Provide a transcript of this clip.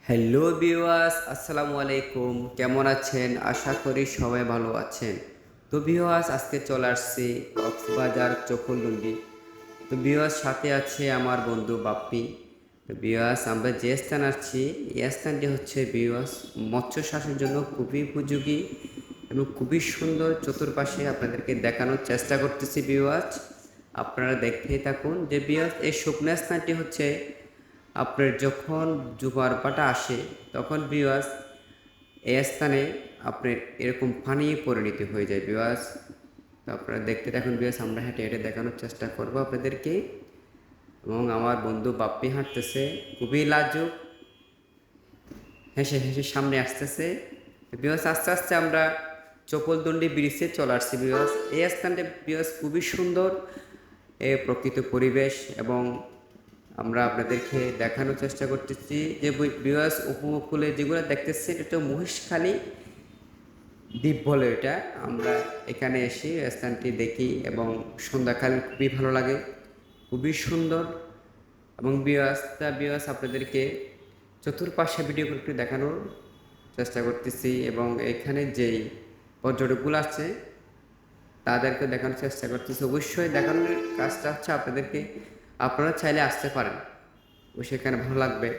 Hello viewers, আসসালামু আলাইকুম। কেমন আছেন? আশা করি সবাই ভালো আছেন। তো ভিউয়ার্স, আজকে চলে আসছি কক্সবাজার চকলডুন্ডি। তো ভিউয়ার্স, সাথে আছে আমার বন্ধু বাপ্পি। তো ভিউয়ার্স, আমরা যে স্থান আসছি, এই স্থানটি হচ্ছে ভিউয়ার্স মৎস্য চাষের জন্য খুবই উপযোগী এবং খুবই সুন্দর। চতুর্পাশে আপনাদেরকে দেখানোর চেষ্টা করতেছি ভিউয়ার্স। আপনারা দেখতেই থাকুন যে ভিউয়ার্স, এই শুকনো স্থানটি হচ্ছে আপনার যখন জোয়ার ভাটা আসে তখন ভিউয়ার্স এই স্থানে আপনার এরকম পানি পরিণত হয়ে যায় ভিউয়ার্স। তো আপনারা দেখতে থাকুন ভিউয়ার্স, আমরা হেঁটে হেঁটে দেখানোর চেষ্টা করব আপনাদেরকে। এবং আমার বন্ধু বাপ্পি হাঁটতেছে, খুবই লাজুক, হেসে হেসে সামনে আসতেছে ভিউয়ার্স। আস্তে আস্তে আমরা চকলদণ্ডি ব্রিজে চলে আসছি ভিউয়ার্স। এই স্থানটা ভিউয়ার্স খুবই সুন্দর, প্রকৃত পরিবেশ, এবং আমরা আপনাদেরকে দেখানোর চেষ্টা করতেছি যে ভিউয়ার্স উপকূলে যেগুলো দেখতেছেন এটা মহেশখালী দ্বীপ বলে এটা। আমরা এখানে এসে স্থানটি দেখি এবং সন্ধ্যাকাল খুবই ভালো লাগে, খুবই সুন্দর। এবং ভিউয়ার্স আপনাদেরকে চতুর্পাশে ভিডিও করে একটু দেখানোর চেষ্টা করতেছি এবং এখানে যেই পর্যটকগুলো আছে তাদেরকে দেখানোর চেষ্টা করতেছি। অবশ্যই দেখানোর কাজটা হচ্ছে আপনাদেরকে, আপনারা চাইলে আসতে পারেন, অবশ্যই এখানে ভালো লাগবে।